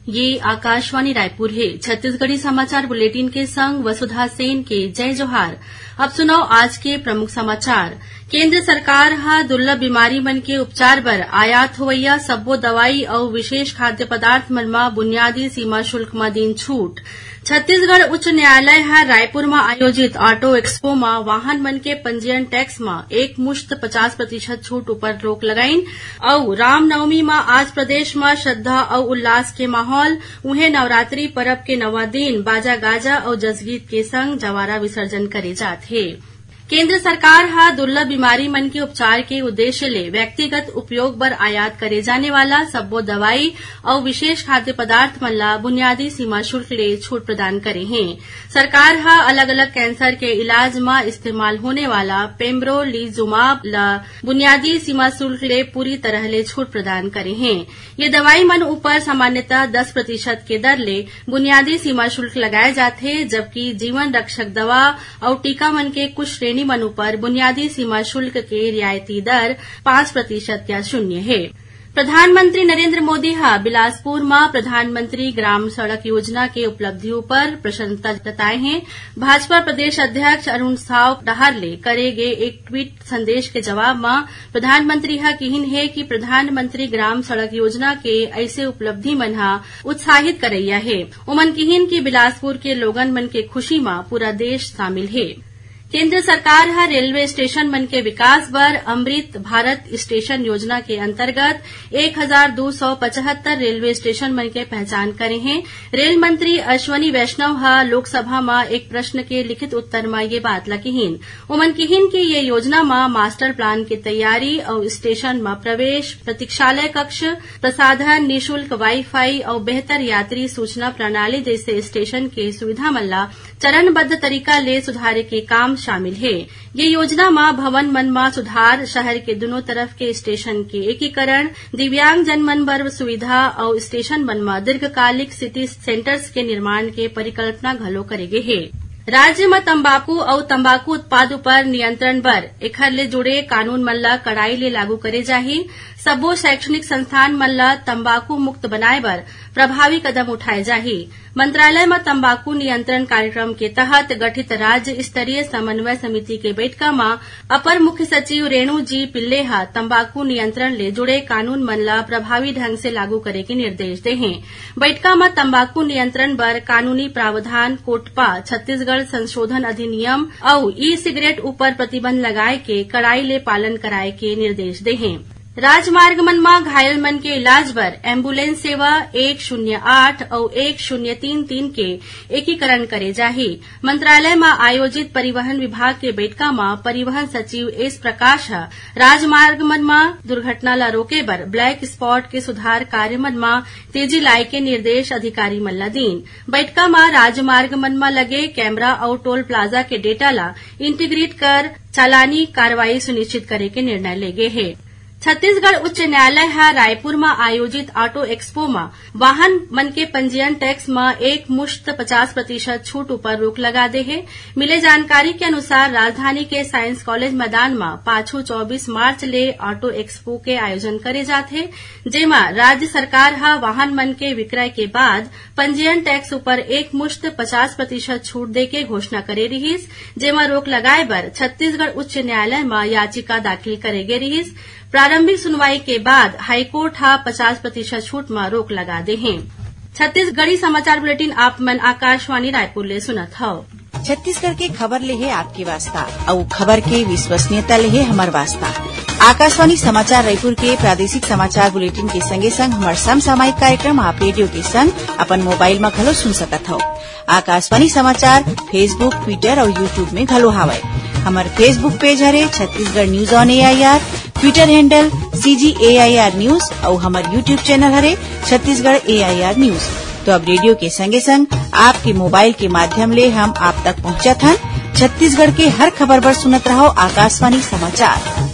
ये आकाशवाणी रायपुर है। छत्तीसगढ़ी समाचार बुलेटिन के संग वसुधा सेन के जय जोहार। अब सुनाओ आज के प्रमुख समाचार। केंद्र सरकार हा दुर्लभ बीमारी मन के उपचार बर आयात होवैया सब्बो दवाई अउ विशेष खाद्य पदार्थ मन म बुनियादी सीमा शुल्क म दिन छूट। छत्तीसगढ़ उच्च न्यायालय हा रायपुर में आयोजित ऑटो एक्सपो में वाहन मन के पंजीयन टैक्स में एक मुश्त 50% छूट ऊपर रोक लगाइन और रामनवमी में आज प्रदेश में श्रद्धा और उल्लास के माहौल। उन्हें नवरात्रि पर्व के 9वां दिन बाजा गाजा और जसगीत के संग जवारा विसर्जन करे जात है। केंद्र सरकार हा दुर्लभ बीमारी मन के उपचार के उद्देश्य ले व्यक्तिगत उपयोग बर आयात करे जाने वाला सब्बो दवाई और विशेष खाद्य पदार्थ मन ला बुनियादी सीमा शुल्क ले छूट प्रदान करे है। सरकार हा अलग अलग कैंसर के इलाज में इस्तेमाल होने वाला पेम्ब्रोलिजुमाब ला बुनियादी सीमा शुल्क ले पूरी तरह ले छूट प्रदान करे है। ये दवाई मन ऊपर सामान्यतः 10% के दर ले बुनियादी सीमा शुल्क लगाए जाते, जबकि जीवन रक्षक दवा और टीका मन के कुछ श्रेणी मन ऊपर बुनियादी सीमा शुल्क के रियायती दर 5% या 0 है। प्रधानमंत्री नरेंद्र मोदी हा बिलासपुर में प्रधानमंत्री ग्राम सड़क योजना के उपलब्धियों पर प्रसन्नता जताए हैं। भाजपा प्रदेश अध्यक्ष अरुण साव डहर ले करे गए एक ट्वीट संदेश के जवाब में प्रधानमंत्री हा किहिन है कि प्रधानमंत्री ग्राम सड़क योजना के ऐसे उपलब्धि मन हा उत्साहित करैया है। उमन किहिन की बिलासपुर के लोगन मन के खुशी में पूरा देश शामिल है। केंद्र सरकार हा रेलवे स्टेशन मन के विकास बर अमृत भारत स्टेशन योजना के अंतर्गत 1275 रेलवे स्टेशन मन के पहचान करे हैं। रेल मंत्री अश्वनी वैष्णव हा लोकसभा में एक प्रश्न के लिखित उत्तर में ये बात लकीहिन। उमन किहिन की ये योजना में मास्टर प्लान की तैयारी और स्टेशन में प्रवेश, प्रतीक्षालय कक्ष, प्रसाधन, निःशुल्क वाईफाई और बेहतर यात्री सूचना प्रणाली जैसे स्टेशन के सुविधा मन ला चरणबद्ध तरीका ले सुधारे के काम शामिल है। ये योजना में भवन मन में सुधार, शहर के दोनों तरफ के स्टेशन के एकीकरण, दिव्यांग जन मन बर सुविधा और स्टेशन मन में दीर्घकालिक सिटी सेंटर्स के निर्माण के परिकल्पना घलो करे गे है। राज्य में तंबाकू और तंबाकू उत्पाद पर नियंत्रण बर एखर ले जुड़े कानून मन ला कड़ाई ले लागू करे जाही। सब्बो शैक्षणिक संस्थान मन ला तंबाकू मुक्त बनाए बर प्रभावी कदम उठाए जाही। मंत्रालय में तंबाकू नियंत्रण कार्यक्रम के तहत गठित राज्य स्तरीय समन्वय समिति के बैठका में अपर मुख्य सचिव रेणु जी पिल्ले हा तंबाकू नियंत्रण ले जुड़े कानून मन ला प्रभावी ढंग से लागू करे के निर्देश दे हैं। बैठका में तंबाकू नियंत्रण बर कानूनी प्रावधान, कोटपा, छत्तीसगढ़ संशोधन अधिनियम और ई सिगरेट ऊपर प्रतिबंध लगाए के कड़ाई ले पालन कराए के निर्देश दे हैं। राजमार्ग मन में घायल मन के इलाज बर एम्बुलेंस सेवा 108 और 1033 के एकीकरण करे जाही। मंत्रालय में आयोजित परिवहन विभाग के बैठका में परिवहन सचिव एस प्रकाश राजमार्ग मन में दुर्घटना ला रोके बर ब्लैक स्पॉट के सुधार कार्य मन में तेजी लाए के निर्देश अधिकारी मन ला दीन। बैठका में राजमार्ग मन में लगे कैमरा और टोल प्लाजा के डेटा ला इंटीग्रेट कर चालानी कार्रवाई सुनिश्चित करे के निर्णय लेगे है। छत्तीसगढ़ उच्च न्यायालय हा रायपुर में आयोजित ऑटो एक्सपो में वाहन मन के पंजीयन टैक्स में एक मुश्त 50% छूट ऊपर रोक लगा दे है। मिले जानकारी के अनुसार राजधानी के साइंस कॉलेज मैदान में पाछू 24 मार्च ले ऑटो एक्सपो के आयोजन करे जाथे, जेमा राज्य सरकार हा वाहन मन के विक्रय के बाद पंजीयन टैक्स ऊपर एक मुश्त 50% छूट दे के घोषणा करे रहीस, जेमा रोक लगाए बर छत्तीसगढ़ उच्च न्यायालय में याचिका दाखिल करे गे रहीस। प्रारंभिक सुनवाई के बाद हाईकोर्ट हा 50% छूट में रोक लगा दे हैं। छत्तीसगढ़ी समाचार बुलेटिन आप मन आकाशवाणी रायपुर ले सुनत हव। छत्तीसगढ़ के खबर ले है आपके वास्ता और खबर के विश्वसनीयता ले है हमार वास्ता। आकाशवाणी समाचार रायपुर के प्रादेशिक समाचार बुलेटिन के संगे संग हमार समसामयिक कार्यक्रम आप रेडियो के संग अपन मोबाइल में घलो सुन सकत हो। आकाशवाणी समाचार फेसबुक, ट्विटर और यूट्यूब में घलो हावय। हमार फेसबुक पेज हरे Chhattisgarh news on AIR, Twitter handle CGAIR news और हमार यूट्यूब चैनल हरे छत्तीसगढ़ AIR न्यूज। तो अब रेडियो के संगे संग आपके मोबाइल के माध्यम ले हम आप तक पहुंचत हन। छत्तीसगढ़ के हर खबर पर सुनत रहो आकाशवाणी समाचार।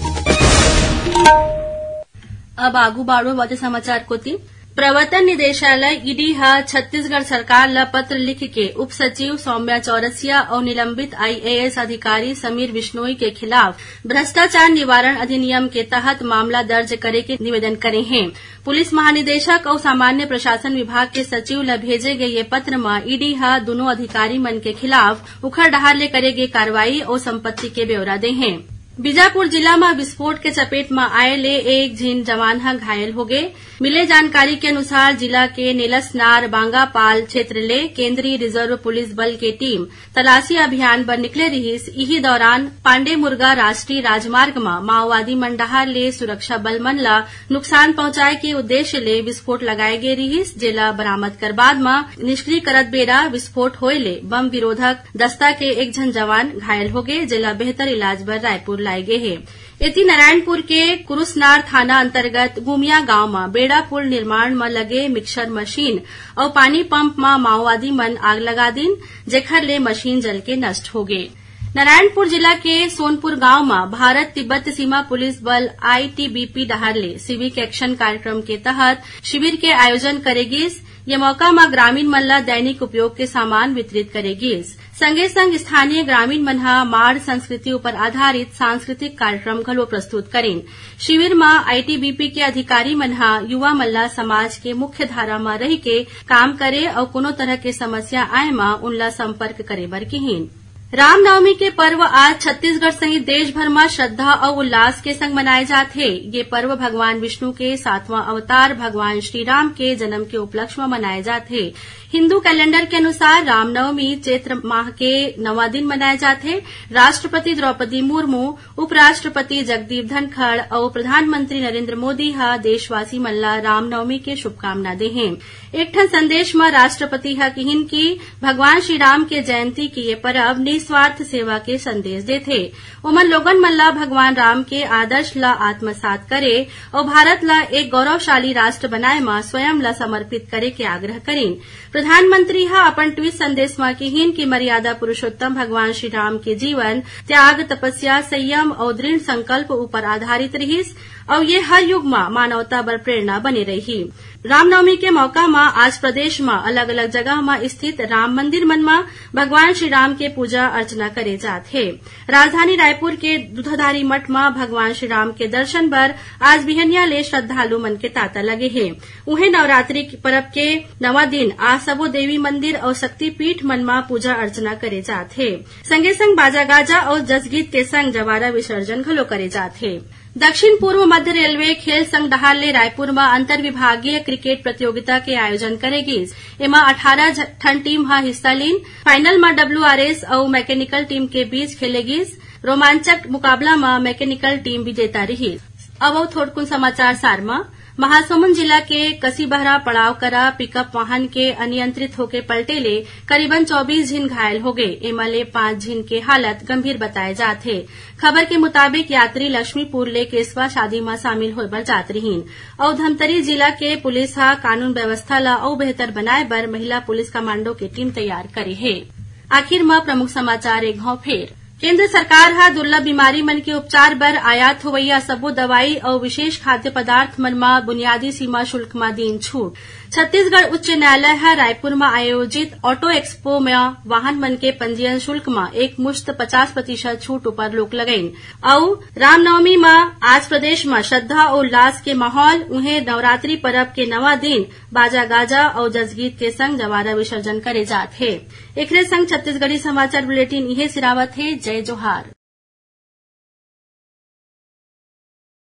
अब आगू बाड़ो बाते समाचार कोती। प्रवर्तन निदेशालय ईडी छत्तीसगढ़ सरकार ला पत्र लिख के उप सचिव सौम्या चौरसिया और निलंबित आईएएस अधिकारी समीर बिश्नोई के खिलाफ भ्रष्टाचार निवारण अधिनियम के तहत मामला दर्ज करे के निवेदन करे हैं। पुलिस महानिदेशक और सामान्य प्रशासन विभाग के सचिव ला भेजे गए ये पत्र में ईडी दोनों अधिकारी मन के खिलाफ उखड़ डहार ले करे गई कार्रवाई और संपत्ति के ब्यौरा दे हैं। बीजापुर जिला में विस्फोट के चपेट में आए ले एक झीन जवान घायल हो गए। मिले जानकारी के अनुसार जिला के नेलसनार बांगापाल क्षेत्र ले केंद्रीय रिजर्व पुलिस बल के टीम तलाशी अभियान पर निकले रहीस। इही दौरान पांडे मुर्गा राष्ट्रीय राजमार्ग में माओवादी मंडहार ले सुरक्षा बल मन ला नुकसान पहुंचाए के उद्देश्य ले विस्फोट लगाए गए रहीस। जेला बरामद कर बाद में निष्क्रिय करत बेरा विस्फोट होए ले बम विरोधक दस्ता के एक झन जवान घायल हो गए। जेला बेहतर इलाज बर रायपुर लाए गए हैं। इति नारायणपुर के कुरुसनार थाना अंतर्गत गुमिया गांव में बेड़ा पुल निर्माण में लगे मिक्सर मशीन और पानी पंप में माओवादी मन आग लगा दिन, जेखर ले मशीन जल के नष्ट हो गए। नारायणपुर जिला के सोनपुर गांव में भारत तिब्बत सीमा पुलिस बल आईटीबीपी डहार ले सिविक एक्शन कार्यक्रम के तहत शिविर के आयोजन करेगीस। ये मौका में ग्रामीण मन ला दैनिक उपयोग के सामान वितरित करेगीस। संगे संग स्थानीय ग्रामीण मन माड़ संस्कृति पर आधारित सांस्कृतिक कार्यक्रम घलो प्रस्तुत करें। शिविर में आईटीबीपी के अधिकारी मन युवा मन ला समाज के मुख्य धारा में रही के काम करे और कोनो तरह के समस्या आए में उनला संपर्क करे बर कहीन। रामनवमी के पर्व आज छत्तीसगढ़ सहित देश भर में श्रद्धा और उल्लास के संग मनाए जाते हैं। ये पर्व भगवान विष्णु के 7वां अवतार भगवान श्रीराम के जन्म के उपलक्ष्य में मनाए जाते हैं। हिंदू कैलेंडर के अनुसार रामनवमी चैत्र माह के 9वां दिन मनाए जाते हैं। राष्ट्रपति द्रौपदी मुर्मू, उपराष्ट्रपति जगदीप धनखड़ और प्रधानमंत्री नरेंद्र मोदी देशवासी मन ला रामनवमी के शुभकामना दे हैं। एक ठन संदेश में राष्ट्रपति कहिन की भगवान श्रीराम के जयंती की ये पर्व निस्वार्थ सेवा के संदेश देथे। उमन लोगन मन ला भगवान राम के आदर्श ला आत्मसात करे और भारत ला एक गौरवशाली राष्ट्र बनाए में स्वयं ला समर्पित करे के आग्रह करें। प्रधानमंत्री अपन ट्वीट संदेश में कहिन की मर्यादा पुरुषोत्तम भगवान श्रीराम के जीवन त्याग, तपस्या, संयम और दृढ़ संकल्प ऊपर आधारित रहीस और ये हर युग में मानवता बर प्रेरणा बने रही। रामनवमी के मौका में आज प्रदेश में अलग अलग जगह में स्थित राम मंदिर मन में भगवान श्रीराम के पूजा अर्चना करे जात है। राजधानी रायपुर के दूधाधारी मठ में भगवान श्रीराम के दर्शन बर आज बिहनिया ले श्रद्धालु मन के तांता लगे हैं। उन्हें नवरात्रि पर्व के 9वां दिन आज सबो देवी मंदिर और शक्तिपीठ मन में पूजा अर्चना करे जात है। संगे संग बाजा गाजा और जसगीत के संग जवारा विसर्जन घलो करे जात है। दक्षिण पूर्व मध्य रेलवे खेल संघ डहार ले रायपुर में अंतर विभागीय क्रिकेट प्रतियोगिता के आयोजन करेगी। एमा 18 ठन टीम हिस्सा लीन। फाइनल में डब्ल्यूआरएस और मैकेनिकल टीम के बीच खेलेगी। रोमांचक मुकाबला में मैकेनिकल टीम विजेता रही। अब थोड़कुन समाचार सार में महासमुंद जिला के कसीबहरा पड़ाव करा पिकअप वाहन के अनियंत्रित होके पलटे ले करीबन 24 झीन घायल हो गए। एमा ले 5 झीन के हालत गंभीर बताए जात है। खबर के मुताबिक यात्री लक्ष्मीपुर ले केसवा शादी में शामिल होए बर जात रहीन और धमतरी जिला के पुलिस कानून व्यवस्था ला और बेहतर बनाए बर महिला पुलिस कमांडो की टीम तैयार करे है। आखिर में प्रमुख समाचार एक घाव फेर। केंद्र सरकार दुर्लभ बीमारी मन के उपचार बर आयात होवैया सबो दवाई और विशेष खाद्य पदार्थ मन में बुनियादी सीमा शुल्क में दीन छूट। छत्तीसगढ़ उच्च न्यायालय रायपुर में आयोजित ऑटो एक्सपो में वाहन मन के पंजीयन शुल्क में एक मुश्त 50% छूट ऊपर रोक लगईन। और रामनवमी में आज प्रदेश में श्रद्धा और उल्लास के माहौल। उन्हें नवरात्रि पर्व के 9वां दिन बाजा गाजा और जसगीत के संग जवारा विसर्जन करे जात है। एकरे संग छत्तीसगढ़ी समाचार बुलेटिन इहे सिरावत है। जय जोहार।